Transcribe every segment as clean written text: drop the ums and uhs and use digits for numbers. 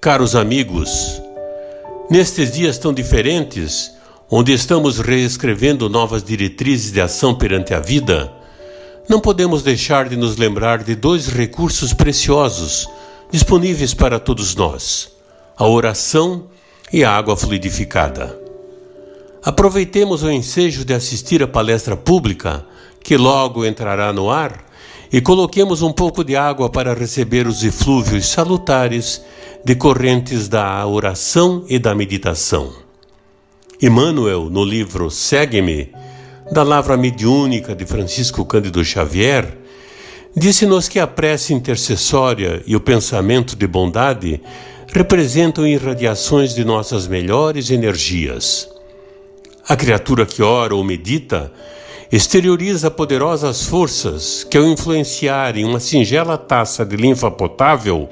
Caros amigos, nestes dias tão diferentes, onde estamos reescrevendo novas diretrizes de ação perante a vida, não podemos deixar de nos lembrar de dois recursos preciosos disponíveis para todos nós: a oração e a água fluidificada. Aproveitemos o ensejo de assistir à palestra pública, que logo entrará no ar, e coloquemos um pouco de água para receber os eflúvios salutares decorrentes da oração e da meditação. Emmanuel, no livro Segue-me, da Lavra Mediúnica de Francisco Cândido Xavier, disse-nos que a prece intercessória e o pensamento de bondade representam irradiações de nossas melhores energias. A criatura que ora ou medita exterioriza poderosas forças que, ao influenciar em uma singela taça de linfa potável,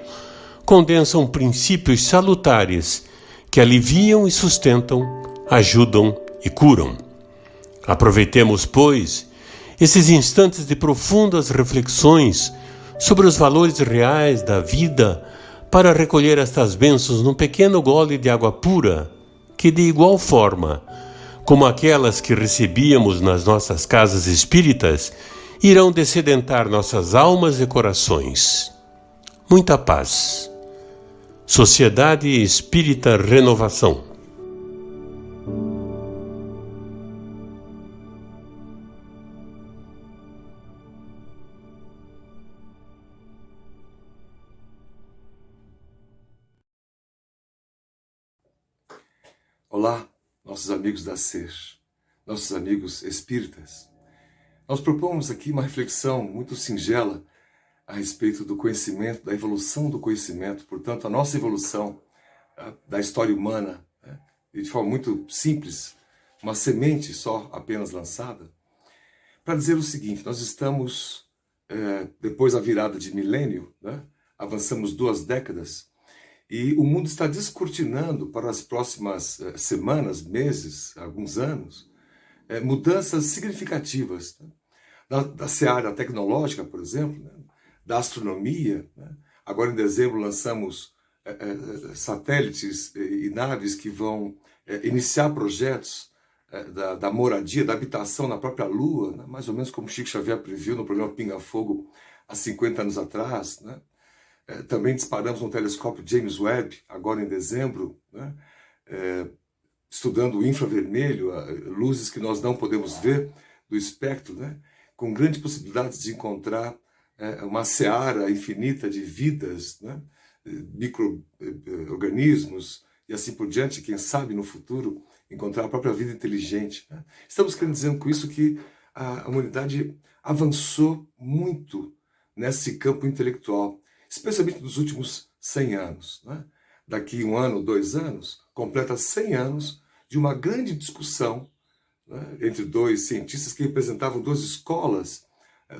condensam princípios salutares que aliviam e sustentam, ajudam e curam. Aproveitemos, pois, esses instantes de profundas reflexões sobre os valores reais da vida para recolher estas bênçãos num pequeno gole de água pura que, de igual forma como aquelas que recebíamos nas nossas casas espíritas, irão dessedentar nossas almas e corações. Muita paz. Sociedade Espírita Renovação. Olá, nossos amigos da SER, nossos amigos espíritas. Nós propomos aqui uma reflexão muito singela a respeito do conhecimento, da evolução do conhecimento, portanto, a nossa evolução da história humana, e de forma muito simples, uma semente só apenas lançada, para dizer o seguinte: nós estamos, depois da virada de milênio, avançamos 2 décadas, e o mundo está descortinando para as próximas semanas, meses, alguns anos, mudanças significativas da seara tecnológica, por exemplo, da astronomia. Agora, em dezembro, lançamos satélites e naves que vão iniciar projetos da moradia, da habitação na própria Lua, mais ou menos como Chico Xavier previu no programa Pinga Fogo há 50 anos atrás. Também disparamos no telescópio James Webb, agora em dezembro, estudando o infravermelho, luzes que nós não podemos ver do espectro, com grandes possibilidades de encontrar uma seara infinita de vidas, micro-organismos e assim por diante, quem sabe no futuro encontrar a própria vida inteligente. Estamos querendo dizer com isso que a humanidade avançou muito nesse campo intelectual, especialmente nos últimos 100 anos. Daqui 1 ano, 2 anos, completa 100 anos de uma grande discussão entre 2 cientistas que representavam 2 escolas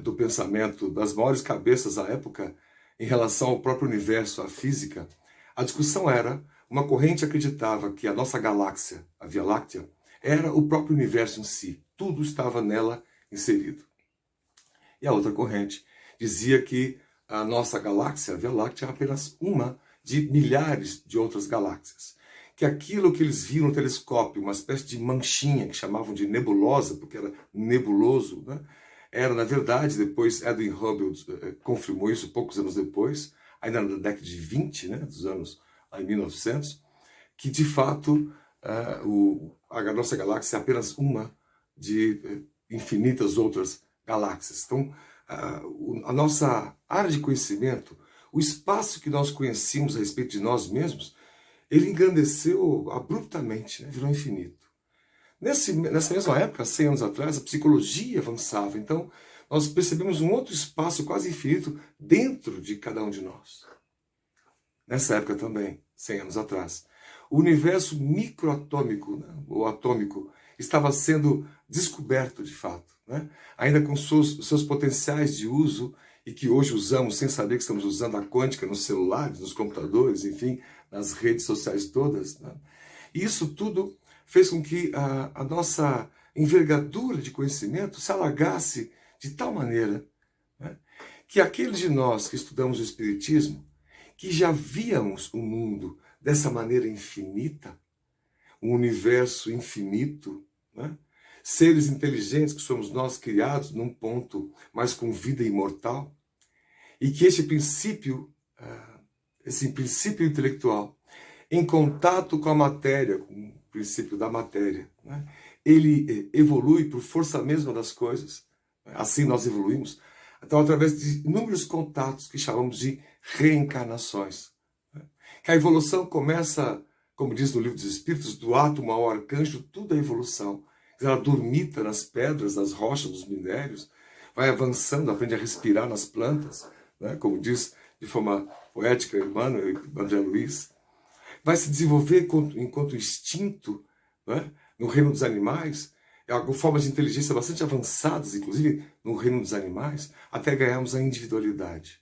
do pensamento, das maiores cabeças da época em relação ao próprio universo, à física. A discussão era: uma corrente acreditava que a nossa galáxia, a Via Láctea, era o próprio universo em si, tudo estava nela inserido. E a outra corrente dizia que a nossa galáxia, a Via Láctea, é apenas uma de milhares de outras galáxias. Que aquilo que eles viram no telescópio, uma espécie de manchinha que chamavam de nebulosa, porque era nebuloso, era, na verdade, depois Edwin Hubble confirmou isso poucos anos depois, ainda na década de 20, dos anos em 1900, que de fato a nossa galáxia é apenas uma de infinitas outras galáxias. Então, a nossa área de conhecimento, o espaço que nós conhecíamos a respeito de nós mesmos, ele engrandeceu abruptamente, virou infinito. Nessa mesma época, 100 anos atrás, a psicologia avançava, então nós percebemos um outro espaço quase infinito dentro de cada um de nós. Nessa época também, 100 anos atrás, o universo microatômico, ou atômico, estava sendo descoberto de fato, ainda com seus potenciais de uso, e que hoje usamos sem saber que estamos usando a quântica nos celulares, nos computadores, enfim, nas redes sociais todas. E isso tudo fez com que a nossa envergadura de conhecimento se alargasse de tal maneira né? Que aqueles de nós que estudamos o Espiritismo, que já víamos o mundo dessa maneira infinita, um universo infinito, né? Seres inteligentes que somos nós criados num ponto, mas com vida imortal, e que esse princípio intelectual, em contato com a matéria, com o princípio da matéria, né? Ele evolui por força mesma das coisas, assim nós evoluímos, então através de inúmeros contatos que chamamos de reencarnações. Né? Que a evolução começa, como diz no Livro dos Espíritos, do átomo ao arcanjo, tudo é evolução. Ela dormita nas pedras, nas rochas, nos minérios, vai avançando, aprende a respirar nas plantas, né? Como diz de forma poética Emmanuel e André Luiz. Vai se desenvolver enquanto instinto, né? No reino dos animais, com formas de inteligência bastante avançadas, inclusive no reino dos animais, até ganharmos a individualidade.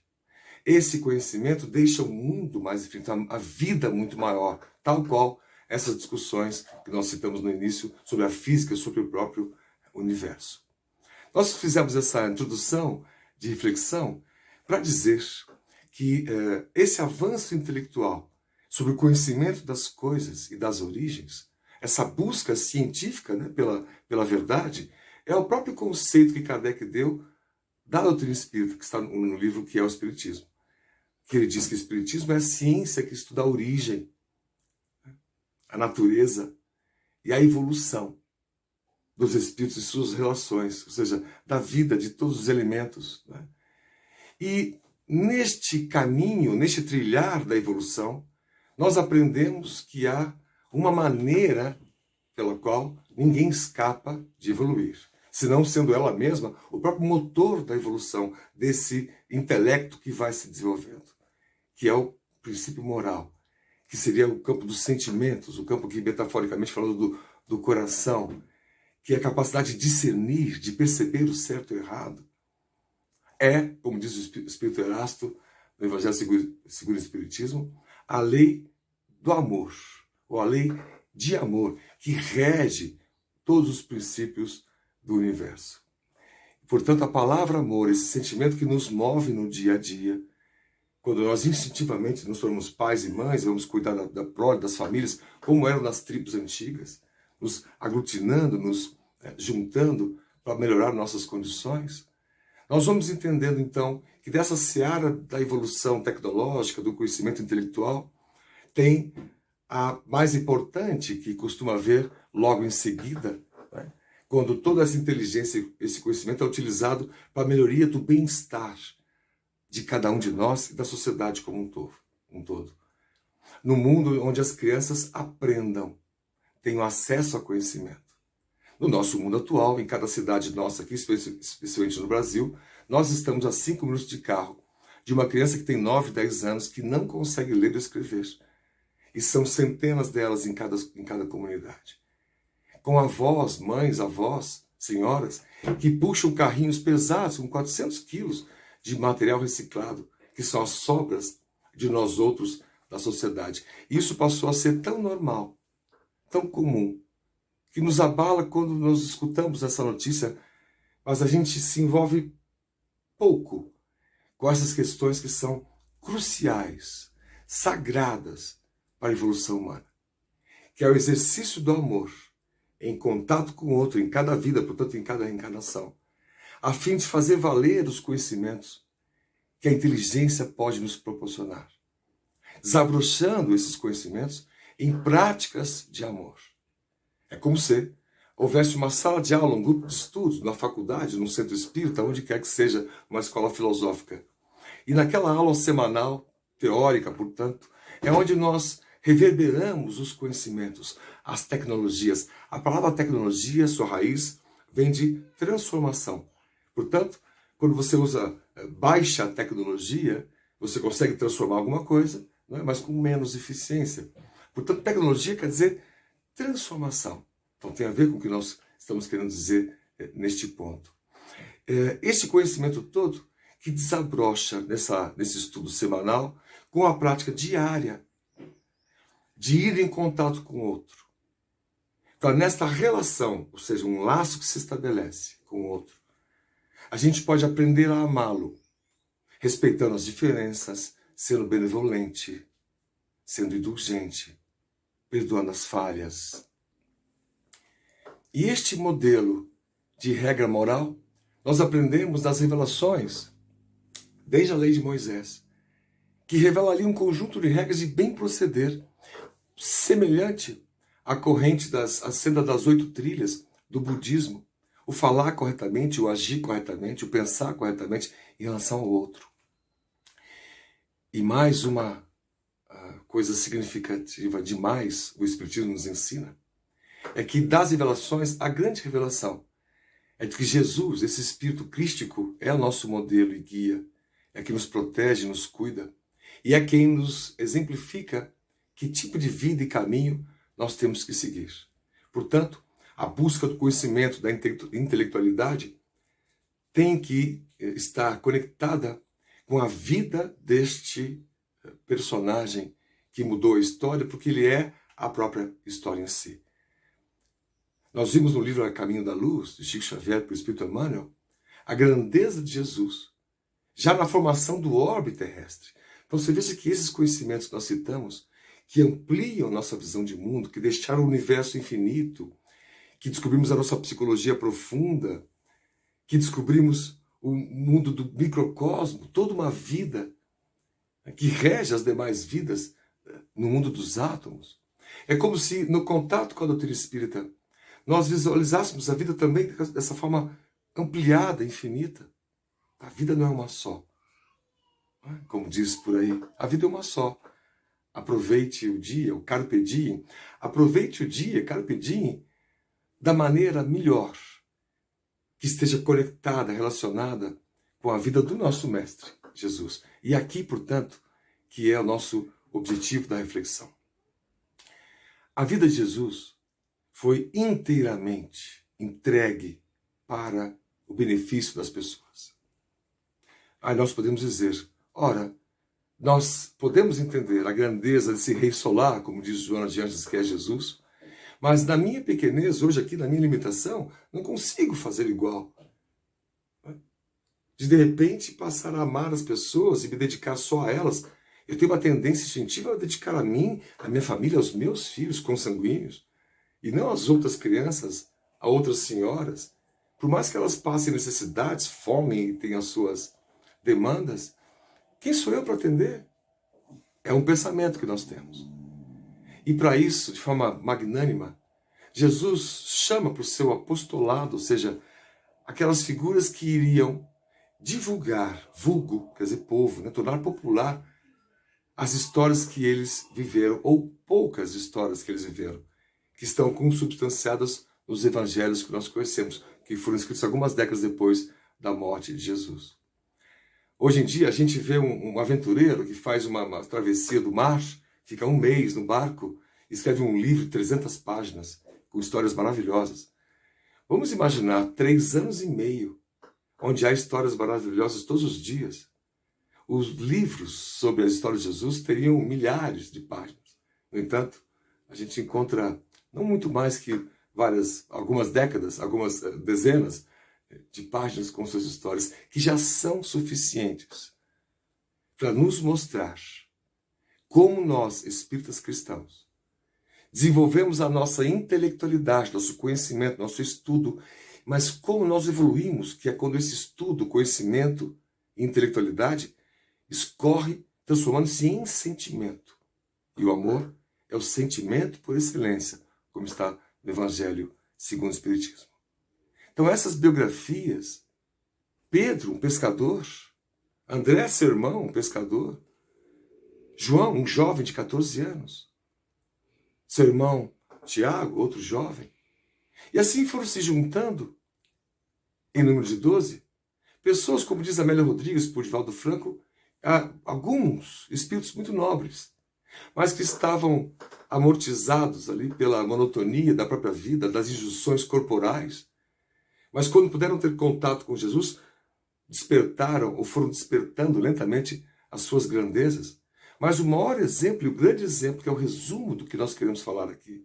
Esse conhecimento deixa o mundo mais infinito, a vida muito maior, tal qual essas discussões que nós citamos no início sobre a física, sobre o próprio universo. Nós fizemos essa introdução de reflexão para dizer que esse avanço intelectual sobre o conhecimento das coisas e das origens, essa busca científica, né, pela verdade, é o próprio conceito que Kardec deu da doutrina espírita, que está no livro que é o Espiritismo. Que ele diz que o Espiritismo é a ciência que estuda a origem, a natureza e a evolução dos espíritos e suas relações, ou seja, da vida de todos os elementos, né? E neste caminho, neste trilhar da evolução, nós aprendemos que há uma maneira pela qual ninguém escapa de evoluir, senão sendo ela mesma o próprio motor da evolução desse intelecto que vai se desenvolvendo, que é o princípio moral, que seria o campo dos sentimentos, o campo que, metaforicamente falando, do coração, que é a capacidade de discernir, de perceber o certo e o errado. É, como diz o Espírito Erasto, no Evangelho segundo o Espiritismo, a lei do amor, ou a lei de amor, que rege todos os princípios do universo. Portanto, a palavra amor, esse sentimento que nos move no dia a dia, quando nós instintivamente nos tornamos pais e mães, vamos cuidar da prole, das famílias, como eram nas tribos antigas, nos aglutinando, nos juntando para melhorar nossas condições, nós vamos entendendo então que dessa seara da evolução tecnológica, do conhecimento intelectual, tem a mais importante que costuma haver logo em seguida, né? Quando toda essa inteligência, esse conhecimento é utilizado para a melhoria do bem-estar de cada um de nós e da sociedade como um todo. No mundo onde as crianças aprendam, tenham acesso a conhecimento. No nosso mundo atual, em cada cidade nossa aqui, especialmente no Brasil, nós estamos a 5 minutos de carro de uma criança que tem 9, 10 anos que não consegue ler ou escrever. E são centenas delas em cada comunidade. Com avós, mães, avós, senhoras, que puxam carrinhos pesados com 400 quilos de material reciclado, que são as sobras de nós outros da sociedade. Isso passou a ser tão normal, tão comum, que nos abala quando nós escutamos essa notícia, mas a gente se envolve pouco com essas questões que são cruciais, sagradas para a evolução humana, que é o exercício do amor em contato com o outro, em cada vida, portanto, em cada reencarnação, a fim de fazer valer os conhecimentos que a inteligência pode nos proporcionar, desabrochando esses conhecimentos em práticas de amor. É como se houvesse uma sala de aula, um grupo de estudos, na faculdade, num centro espírita, onde quer que seja, uma escola filosófica. E naquela aula semanal, teórica, portanto, é onde nós reverberamos os conhecimentos, as tecnologias. A palavra tecnologia, sua raiz, vem de transformação. Portanto, quando você usa baixa tecnologia, você consegue transformar alguma coisa, não é? Mas com menos eficiência. Portanto, tecnologia quer dizer transformação. Então tem a ver com o que nós estamos querendo dizer neste ponto. Este conhecimento todo que desabrocha nesse estudo semanal com a prática diária de ir em contato com o outro. Então, nesta relação, ou seja, um laço que se estabelece com o outro, A gente pode aprender a amá-lo, respeitando as diferenças, sendo benevolente, sendo indulgente, perdoando as falhas. E este modelo de regra moral, nós aprendemos das revelações, desde a lei de Moisés, que revela ali um conjunto de regras de bem proceder, semelhante à corrente a senda das 8 trilhas do budismo, o falar corretamente, o agir corretamente, o pensar corretamente em relação ao outro. E mais uma coisa significativa demais o Espiritismo nos ensina, é que das revelações, a grande revelação é de que Jesus, esse Espírito crístico, é o nosso modelo e guia, é quem nos protege, nos cuida, e é quem nos exemplifica que tipo de vida e caminho nós temos que seguir. Portanto, a busca do conhecimento, da intelectualidade, tem que estar conectada com a vida deste personagem que mudou a história, porque ele é a própria história em si. Nós vimos no livro A Caminho da Luz, de Chico Xavier para o Espírito Emmanuel, a grandeza de Jesus, já na formação do orbe terrestre. Então você veja que esses conhecimentos que nós citamos, que ampliam nossa visão de mundo, que deixaram o universo infinito, que descobrimos a nossa psicologia profunda, que descobrimos o mundo do microcosmo, toda uma vida que rege as demais vidas no mundo dos átomos. É como se, no contato com a doutrina espírita, nós visualizássemos a vida também dessa forma ampliada, infinita. A vida não é uma só. Como diz por aí, a vida é uma só. Aproveite o dia, o carpe diem. Aproveite o dia, carpe diem, da maneira melhor, que esteja conectada, relacionada com a vida do nosso Mestre, Jesus. E aqui, portanto, que é o nosso objetivo da reflexão. A vida de Jesus foi inteiramente entregue para o benefício das pessoas. Aí nós podemos dizer, ora, nós podemos entender a grandeza desse rei solar, como diz Joana de Anjos, que é Jesus, mas na minha pequenez, hoje aqui, na minha limitação, não consigo fazer igual. De repente, passar a amar as pessoas e me dedicar só a elas. Eu tenho uma tendência instintiva a dedicar a mim, a minha família, aos meus filhos consanguíneos, e não às outras crianças, a outras senhoras. Por mais que elas passem necessidades, fome e tenham as suas demandas, quem sou eu para atender? É um pensamento que nós temos. E para isso, de forma magnânima, Jesus chama para o seu apostolado, ou seja, aquelas figuras que iriam divulgar, vulgo, quer dizer povo, né, tornar popular as histórias que eles viveram, ou poucas histórias que eles viveram, que estão consubstanciadas nos evangelhos que nós conhecemos, que foram escritos algumas décadas depois da morte de Jesus. Hoje em dia, a gente vê um aventureiro que faz uma travessia do mar, fica um mês no barco, escreve um livro de 300 páginas, com histórias maravilhosas. Vamos imaginar 3 anos e meio, onde há histórias maravilhosas todos os dias. Os livros sobre a história de Jesus teriam milhares de páginas. No entanto, a gente encontra não muito mais que algumas décadas, algumas dezenas de páginas com suas histórias, que já são suficientes para nos mostrar como nós, espíritas cristãos, desenvolvemos a nossa intelectualidade, nosso conhecimento, nosso estudo, mas como nós evoluímos, que é quando esse estudo, conhecimento e intelectualidade escorre transformando-se em sentimento. E o amor é o sentimento por excelência, como está no Evangelho segundo o Espiritismo. Então essas biografias, Pedro, um pescador, André, seu irmão, um pescador, João, um jovem de 14 anos, seu irmão Tiago, outro jovem, e assim foram se juntando, em número de 12, pessoas, como diz Amélia Rodrigues, por Divaldo Franco, alguns espíritos muito nobres, mas que estavam amortizados ali pela monotonia da própria vida, das injunções corporais, mas quando puderam ter contato com Jesus, despertaram ou foram despertando lentamente as suas grandezas. Mas o maior exemplo e o grande exemplo, que é o resumo do que nós queremos falar aqui,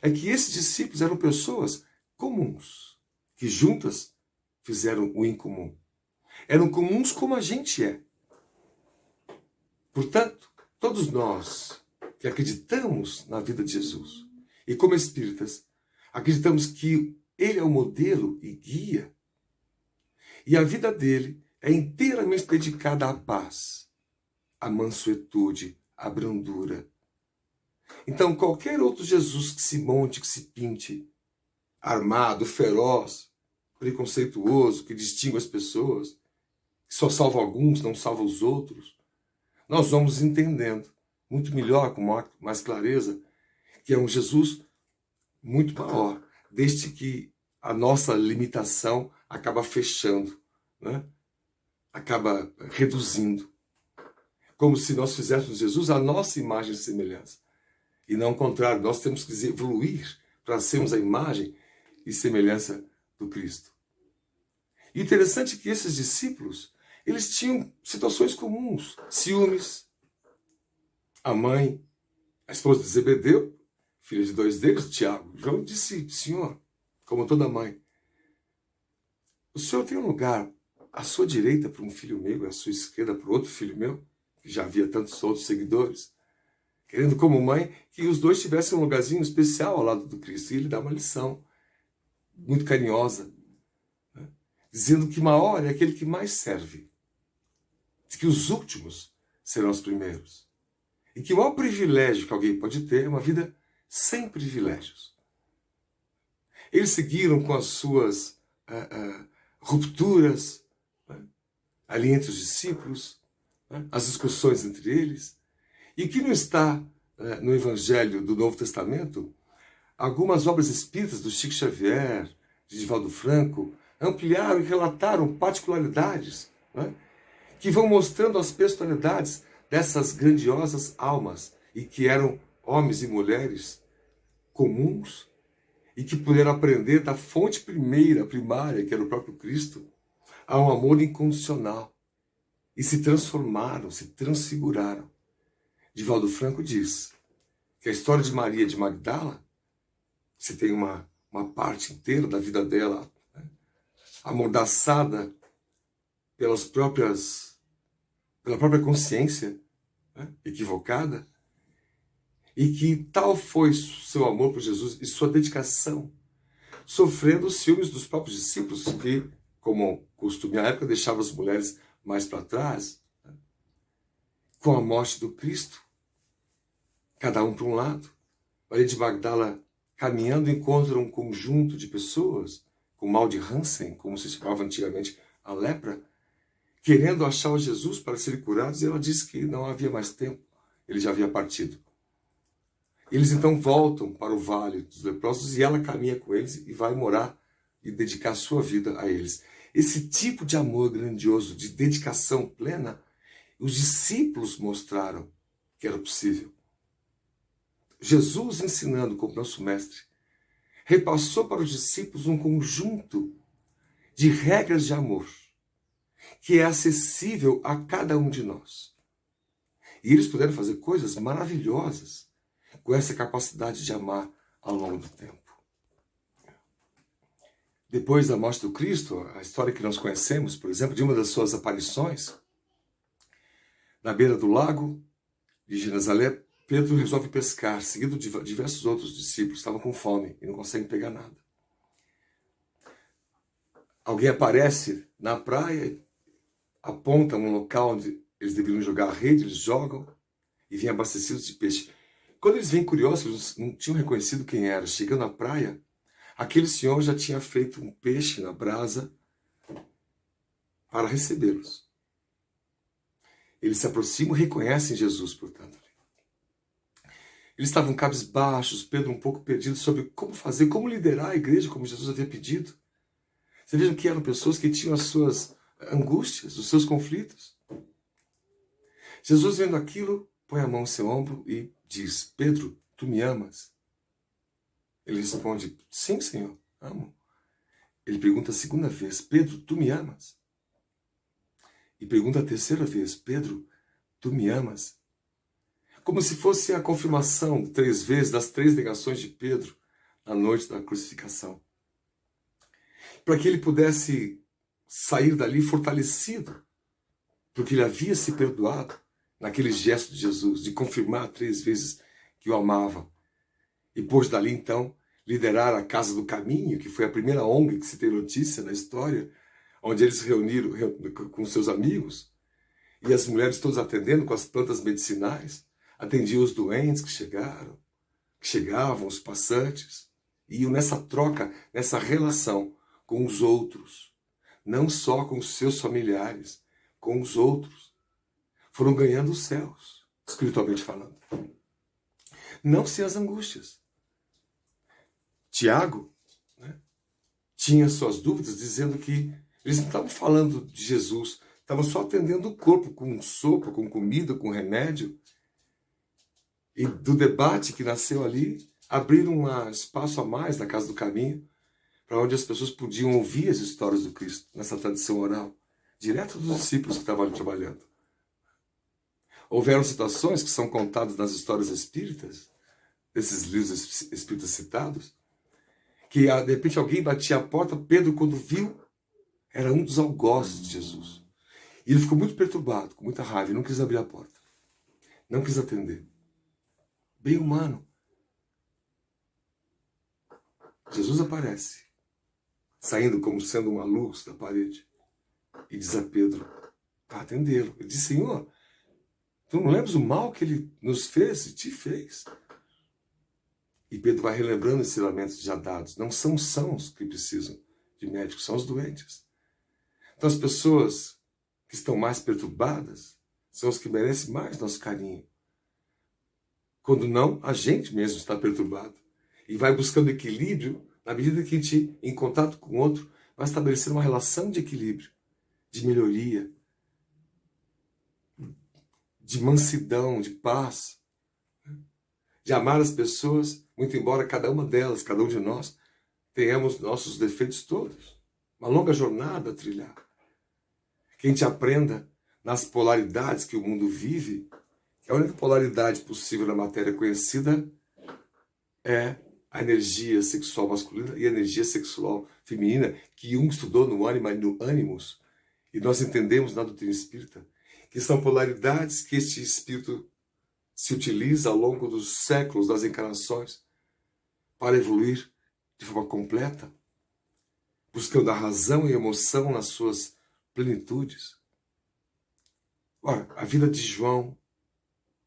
é que esses discípulos eram pessoas comuns, que juntas fizeram o incomum. Eram comuns como a gente é. Portanto, todos nós que acreditamos na vida de Jesus e como espíritas, acreditamos que ele é o modelo e guia. E a vida dele é inteiramente dedicada à paz, à mansuetude, à brandura. Então, qualquer outro Jesus que se monte, que se pinte, armado, feroz, preconceituoso, que distingue as pessoas, que só salva alguns, não salva os outros, nós vamos entendendo muito melhor, com mais clareza, que é um Jesus muito maior, desde que a nossa limitação acaba fechando, né? Acaba reduzindo. Como se nós fizéssemos Jesus a nossa imagem e semelhança. E não o contrário, nós temos que evoluir para sermos a imagem e semelhança do Cristo. E interessante é que esses discípulos, eles tinham situações comuns. Ciúmes. A mãe, a esposa de Zebedeu, filha de dois deles, Tiago, João, disse: Senhor, como toda mãe, o Senhor tem um lugar à sua direita para um filho meu, à sua esquerda para outro filho meu, que já havia tantos outros seguidores, querendo como mãe que os dois tivessem um lugarzinho especial ao lado do Cristo. E ele dá uma lição muito carinhosa, né? Dizendo que maior é aquele que mais serve, que os últimos serão os primeiros. E que o maior privilégio que alguém pode ter é uma vida sem privilégios. Eles seguiram com as suas rupturas, né, ali entre os discípulos, né, as discussões entre eles. E que não está no Evangelho do Novo Testamento, algumas obras espíritas do Chico Xavier, de Divaldo Franco, ampliaram e relataram particularidades, né, que vão mostrando as personalidades dessas grandiosas almas, e que eram homens e mulheres comuns, e que puderam aprender da fonte primária, que era o próprio Cristo, a um amor incondicional, e se transformaram, se transfiguraram. Divaldo Franco diz que a história de Maria de Magdala, você tem uma parte inteira da vida dela, né, amordaçada pela própria consciência, né, equivocada, e que tal foi seu amor por Jesus e sua dedicação, sofrendo os ciúmes dos próprios discípulos, que, como costume à época, deixavam as mulheres mais para trás, né, com a morte do Cristo, cada um para um lado. Maria de Magdala, caminhando, encontra um conjunto de pessoas com mal de Hansen, como se chamava antigamente a lepra, querendo achar o Jesus para serem curados, e ela diz que não havia mais tempo, ele já havia partido. Eles então voltam para o Vale dos Leprosos, e ela caminha com eles e vai morar e dedicar sua vida a eles. Esse tipo de amor grandioso, de dedicação plena, os discípulos mostraram que era possível. Jesus, ensinando como nosso mestre, repassou para os discípulos um conjunto de regras de amor que é acessível a cada um de nós. E eles puderam fazer coisas maravilhosas com essa capacidade de amar ao longo do tempo. Depois da morte do Cristo, a história que nós conhecemos, por exemplo, de uma das suas aparições, na beira do lago de Genezaré, Pedro resolve pescar, seguido de diversos outros discípulos, estavam com fome e não conseguem pegar nada. Alguém aparece na praia, aponta um local onde eles deveriam jogar a rede, eles jogam e vêm abastecidos de peixe. Quando eles vêm curiosos, eles não tinham reconhecido quem era. Chegando à praia, aquele senhor já tinha feito um peixe na brasa para recebê-los. Eles se aproximam e reconhecem Jesus, portanto. Eles estavam cabisbaixos, Pedro um pouco perdido sobre como fazer, como liderar a igreja, como Jesus havia pedido. Você vejam que eram pessoas que tinham as suas angústias, os seus conflitos. Jesus, vendo aquilo, põe a mão no seu ombro e diz: Pedro, tu me amas? Ele responde: sim, Senhor, amo. Ele pergunta a segunda vez: Pedro, tu me amas? E pergunta a terceira vez: Pedro, tu me amas? Como se fosse a confirmação 3 vezes das 3 negações de Pedro na noite da crucificação. Para que ele pudesse sair dali fortalecido, porque ele havia se perdoado naquele gesto de Jesus, de confirmar 3 vezes que o amava. E pôs dali, então, liderar a Casa do Caminho, que foi a primeira ONG que se tem notícia na história, onde eles se reuniram com seus amigos, e as mulheres todas atendendo com as plantas medicinais, atendiam os doentes que chegavam, os passantes, e iam nessa troca, nessa relação com os outros, não só com os seus familiares, com os outros. Foram ganhando os céus, espiritualmente falando. Não sem as angústias. Tiago, né, tinha suas dúvidas, dizendo que eles não estavam falando de Jesus, estavam só atendendo o corpo com sopa, com comida, com remédio. E do debate que nasceu ali, abriram um espaço a mais na Casa do Caminho, para onde as pessoas podiam ouvir as histórias do Cristo, nessa tradição oral, direto dos discípulos que estavam ali trabalhando. Houveram situações que são contadas nas histórias espíritas, desses livros espíritas citados, que de repente alguém batia a porta, Pedro, quando viu, era um dos algozes de Jesus. E ele ficou muito perturbado, com muita raiva, e não quis abrir a porta. Não quis atender. Bem humano. Jesus aparece, saindo como sendo uma luz da parede, e diz a Pedro, para atendê-lo. Ele diz, Senhor, tu não lembras o mal que ele nos fez e te fez? E Pedro vai relembrando esses ensinamentos já dados. Não são os sãos que precisam de médicos, são os doentes. Então as pessoas que estão mais perturbadas são os que merecem mais nosso carinho. Quando não, a gente mesmo está perturbado. E vai buscando equilíbrio na medida que a gente, em contato com o outro, vai estabelecer uma relação de equilíbrio, de melhoria, de mansidão, de paz, de amar as pessoas, muito embora cada uma delas, cada um de nós, tenhamos nossos defeitos todos. Uma longa jornada a trilhar. Que a gente aprenda nas polaridades que o mundo vive, que a única polaridade possível na matéria conhecida é a energia sexual masculina e a energia sexual feminina, que Jung estudou no Ânima e no Animus, e nós entendemos na doutrina espírita, que são polaridades que este espírito se utiliza ao longo dos séculos, das encarnações, para evoluir de forma completa, buscando a razão e a emoção nas suas plenitudes. Ora, a vida de João,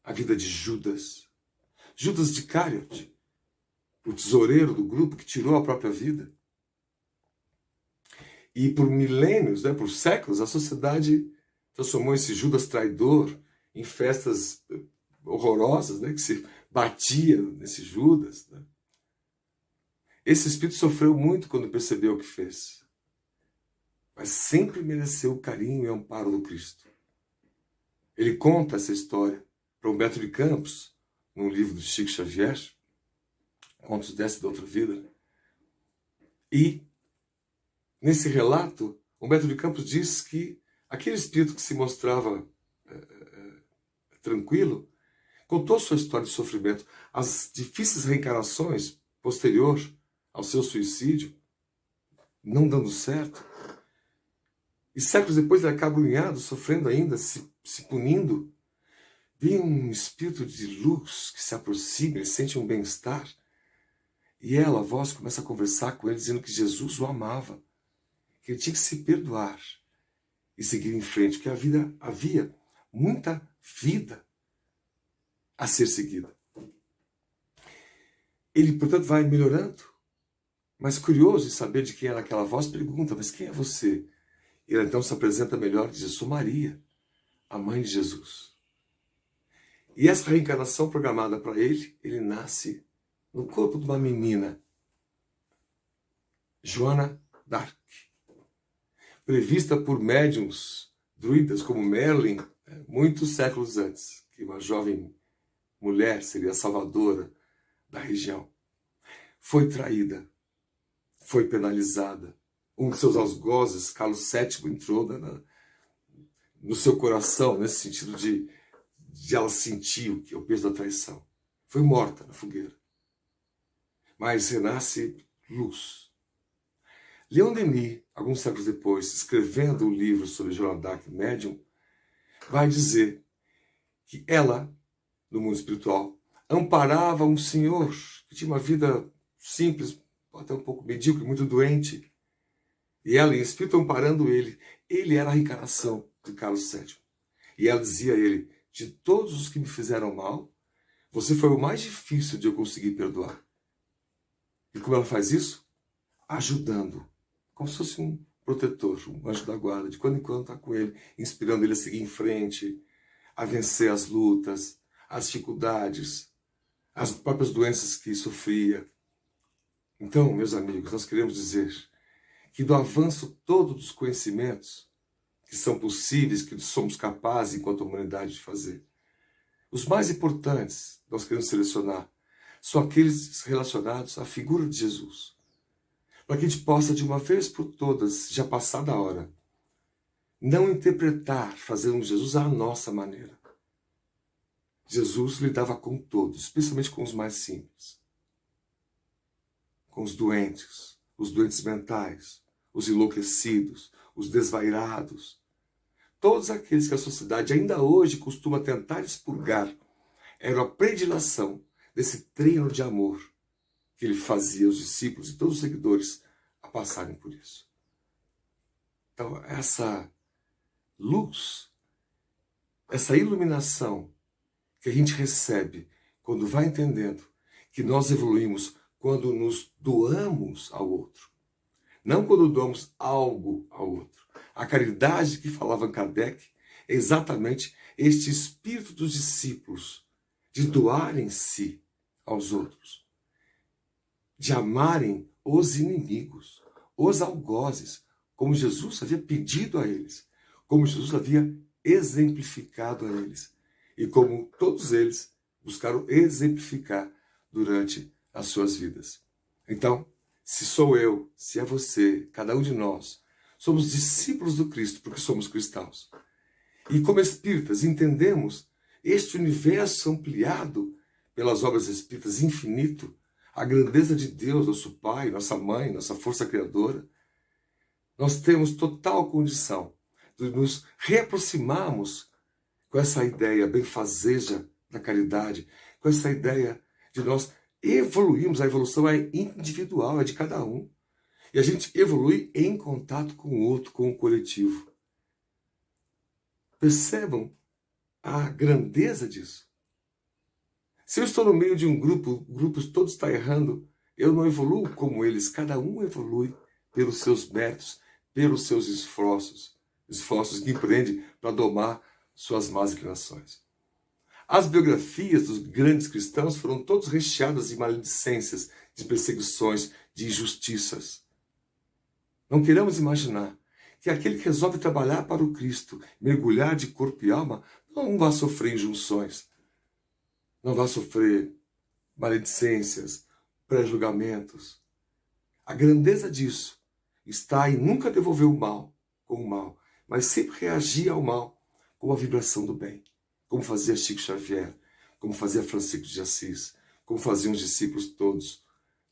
a vida de Judas, Judas Iscariote, o tesoureiro do grupo que tirou a própria vida. E por milênios, por séculos, a sociedade transformou esse Judas traidor em festas horrorosas, que se batia nesse Judas. Esse espírito sofreu muito quando percebeu o que fez, mas sempre mereceu o carinho e o amparo do Cristo. Ele conta essa história para Humberto de Campos, num livro do Chico Xavier, Contos dessa e da Outra Vida. E, nesse relato, Humberto de Campos diz que aquele espírito que se mostrava tranquilo, contou sua história de sofrimento, as difíceis reencarnações posterior ao seu suicídio, não dando certo. E séculos depois ele acaba unhado, sofrendo ainda, se punindo. Vem um espírito de luz que se aproxima, ele sente um bem-estar. E ela, a voz, começa a conversar com ele, dizendo que Jesus o amava, que ele tinha que se perdoar e seguir em frente, porque havia muita vida a ser seguida. Ele, portanto, vai melhorando, mas curioso em saber de quem era aquela voz, pergunta, mas quem é você? E ela então se apresenta melhor e diz, eu sou Maria, a mãe de Jesus. E essa reencarnação programada para ele nasce no corpo de uma menina, Joana d'Arc, prevista por médiuns druidas como Merlin, muitos séculos antes, que uma jovem mulher seria a salvadora da região. Foi traída, foi penalizada. Um de seus algozes, Carlos VII, entrou no seu coração, nesse sentido de ela sentir o peso da traição. Foi morta na fogueira. Mas renasce luz. Leon Denis, alguns séculos depois, escrevendo um livro sobre Joana d'Arc, médium, vai dizer que ela, no mundo espiritual, amparava um senhor que tinha uma vida simples, até um pouco medíocre, muito doente. E ela, em espírito, amparando ele. Ele era a reencarnação de Carlos VII. E ela dizia a ele: de todos os que me fizeram mal, você foi o mais difícil de eu conseguir perdoar. E como ela faz isso? Ajudando. Como se fosse um protetor, um anjo da guarda. De quando em quando está com ele, inspirando ele a seguir em frente, a vencer as lutas, as dificuldades, as próprias doenças que sofria. Então, meus amigos, nós queremos dizer que do avanço todo dos conhecimentos que são possíveis, que somos capazes, enquanto humanidade, de fazer, os mais importantes, nós queremos selecionar, são aqueles relacionados à figura de Jesus. Para que a gente possa, de uma vez por todas, já passada a hora, não interpretar, fazer um Jesus à nossa maneira. Jesus lidava com todos, especialmente com os mais simples. Com os doentes mentais, os enlouquecidos, os desvairados. Todos aqueles que a sociedade ainda hoje costuma tentar expurgar, era a predileção desse treino de amor que ele fazia os discípulos e todos os seguidores a passarem por isso. Então, essa luz, essa iluminação que a gente recebe quando vai entendendo que nós evoluímos quando nos doamos ao outro. Não quando doamos algo ao outro. A caridade que falava Kardec é exatamente este espírito dos discípulos de doarem-se aos outros, de amarem os inimigos, os algozes, como Jesus havia pedido a eles, como Jesus havia exemplificado a eles, e como todos eles buscaram exemplificar durante as suas vidas. Então, se sou eu, se é você, cada um de nós, somos discípulos do Cristo porque somos cristãos. E como espíritas entendemos este universo ampliado pelas obras espíritas infinito, a grandeza de Deus, nosso Pai, nossa Mãe, nossa força criadora, nós temos total condição de nos reaproximarmos com essa ideia benfazeja da caridade, com essa ideia de nós evoluirmos. A evolução é individual, é de cada um. E a gente evolui em contato com o outro, com o coletivo. Percebam a grandeza disso. Se eu estou no meio de um grupo, o grupo todos está errando, eu não evoluo como eles. Cada um evolui pelos seus méritos, pelos seus esforços que empreende para domar suas más inclinações. As biografias dos grandes cristãos foram todas recheadas de maledicências, de perseguições, de injustiças. Não queremos imaginar que aquele que resolve trabalhar para o Cristo, mergulhar de corpo e alma, não vai sofrer injunções, não vai sofrer maledicências, pré-julgamentos. A grandeza disso está em nunca devolver o mal com o mal, mas sempre reagir ao mal com a vibração do bem, como fazia Chico Xavier, como fazia Francisco de Assis, como faziam os discípulos todos,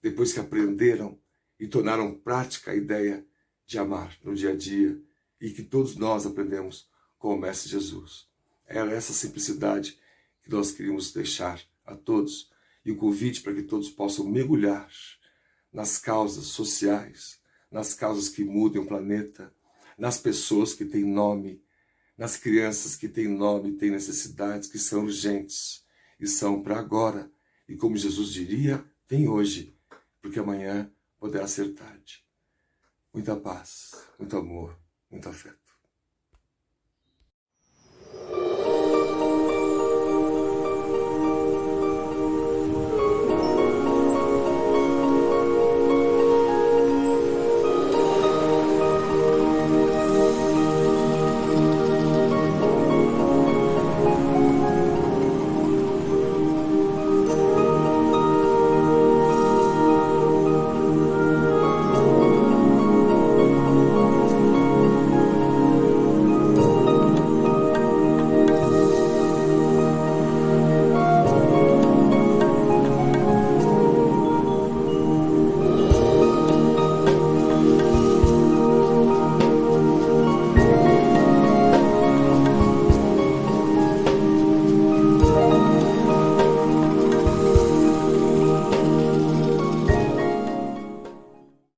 depois que aprenderam e tornaram prática a ideia de amar no dia a dia, e que todos nós aprendemos com o Mestre Jesus. Era essa simplicidade que nós queríamos deixar a todos, e o convite para que todos possam mergulhar nas causas sociais, nas causas que mudem o planeta, nas pessoas que têm nome, nas crianças que têm nome, têm necessidades que são urgentes e são para agora. E como Jesus diria, vem hoje, porque amanhã poderá ser tarde. Muita paz, muito amor, muito afeto.